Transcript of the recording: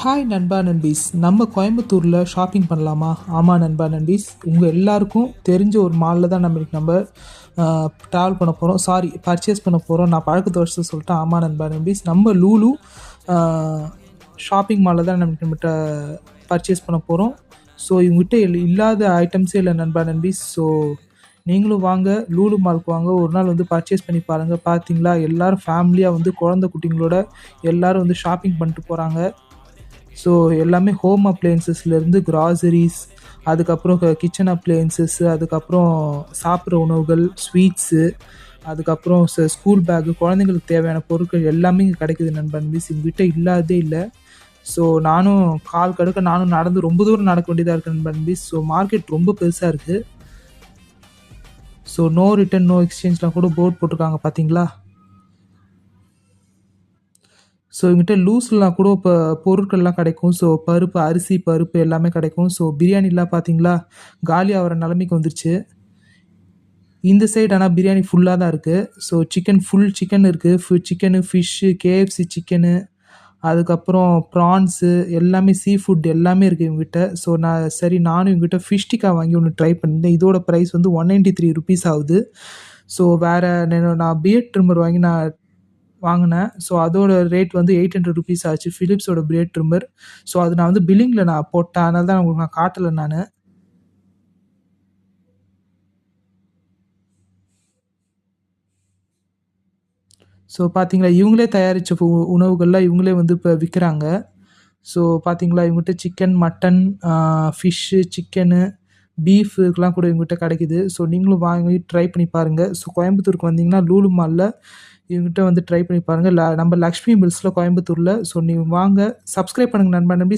Hi நண்பா நண்பீஸ், நம்ம கோயம்புத்தூரில் ஷாப்பிங் பண்ணலாமா? ஆமாம் நண்பா நண்பீஸ், உங்கள் எல்லாருக்கும் தெரிஞ்ச ஒரு மாலில் தான் நம்ம ட்ராவல் பண்ண போகிறோம், பர்ச்சேஸ் பண்ண போகிறோம். நான் பழக்கத்து வருஷத்தை சொல்லிட்டேன். ஆமாம் நண்பா நண்பீஸ், நம்ம லூலு ஷாப்பிங் மாலில் தான் நம்மகிட்ட பர்ச்சேஸ் பண்ண போகிறோம். ஸோ இவங்ககிட்ட இல்லாத ஐட்டம்ஸே இல்லை நண்பா நண்பீஸ். ஸோ நீங்களும் வாங்க, லூலு மாலுக்கு வாங்க, ஒரு நாள் வந்து பர்ச்சேஸ் பண்ணி பாருங்கள். பார்த்தீங்களா, எல்லோரும் ஃபேமிலியாக வந்து குழந்தை குட்டிங்களோட எல்லோரும் வந்து ஷாப்பிங் பண்ணிட்டு போகிறாங்க. ஸோ எல்லாமே ஹோம் அப்ளையன்சஸ்லேருந்து கிராசரிஸ், அதுக்கப்புறம் கிச்சன் அப்ளையன்சஸ்ஸு, அதுக்கப்புறம் சாப்பிட்ற உணவுகள், ஸ்வீட்ஸு, அதுக்கப்புறம் ஸ்கூல் பேக்கு, குழந்தைங்களுக்கு தேவையான பொருட்கள் எல்லாமே இங்கே கிடைக்குது நண்பன். எங்ககிட்ட இல்லாததே இல்லை. ஸோ நானும் கால் கடுக்க நடந்து ரொம்ப தூரம் நடக்க வேண்டியதாக இருக்குது நண்பன். ஸோ மார்க்கெட் ரொம்ப பெருசாக இருக்குது. ஸோ நோ ரிட்டர்ன் நோ எக்ஸ்சேஞ்ச்லாம் கூட போர்ட் போட்டிருக்காங்க, பார்த்தீங்களா? ஸோ எங்கிட்ட லூஸ்லாம் கூட இப்போ பொருட்கள்லாம் கிடைக்கும். ஸோ அரிசி பருப்பு எல்லாமே கிடைக்கும். ஸோ பிரியாணிலாம் பார்த்தீங்களா, காலி ஆகிற நிலைமைக்கு வந்துருச்சு. இந்த சைடு ஆனால் பிரியாணி ஃபுல்லாக தான் இருக்குது. ஸோ ஃபுல் சிக்கன் இருக்குது. சிக்கனு, ஃபிஷ்ஷு, கேஎஃப்சி சிக்கனு, அதுக்கப்புறம் ப்ரான்ஸு, எல்லாமே சீ ஃபுட் எல்லாமே இருக்குது இவங்ககிட்ட. ஸோ நானும் இவங்ககிட்ட ஃபிஷ் டிக்கா வாங்கி ஒன்று ட்ரை பண்ணியிருந்தேன். இதோட ப்ரைஸ் வந்து 193 ருபீஸ் ஆகுது. ஸோ வேறு நான் பியர்ட் ட்ரிம்மர் வாங்கினேன். ஸோ அதோட ரேட் வந்து 800 ருபீஸ் ஆச்சு, ஃபிலிப்ஸோட பியர்ட் ட்ரிம்மர். ஸோ அது நான் வந்து பில்லிங்கில் போட்டேன், அதனால தான் உங்களுக்கு நான் காட்டலை நான். ஸோ பார்த்தீங்களா, இவங்களே தயாரித்த உணவுகள்லாம் இவங்களே வந்து இப்போ விற்கிறாங்க. ஸோ பார்த்தீங்களா, இவங்ககிட்ட சிக்கன், மட்டன், ஃபிஷ்ஷு, சிக்கனு, பீஃபுக்கெலாம் கூட இவங்ககிட்ட கிடைக்குது. ஸோ நீங்களும் வாங்கி ட்ரை பண்ணி பாருங்கள். ஸோ கோயம்புத்தூருக்கு வந்தீங்கன்னா லூலு மாலில் இவங்ககிட்ட வந்து ட்ரை பண்ணி பாருங்கள். நம்ம லக்ஷ்மி மில்ஸில் கோயம்புத்தூரில். ஸோ நீங்கள் வாங்க, சப்ஸ்கிரைப் பண்ணுங்கள் நண்பா நம்பி.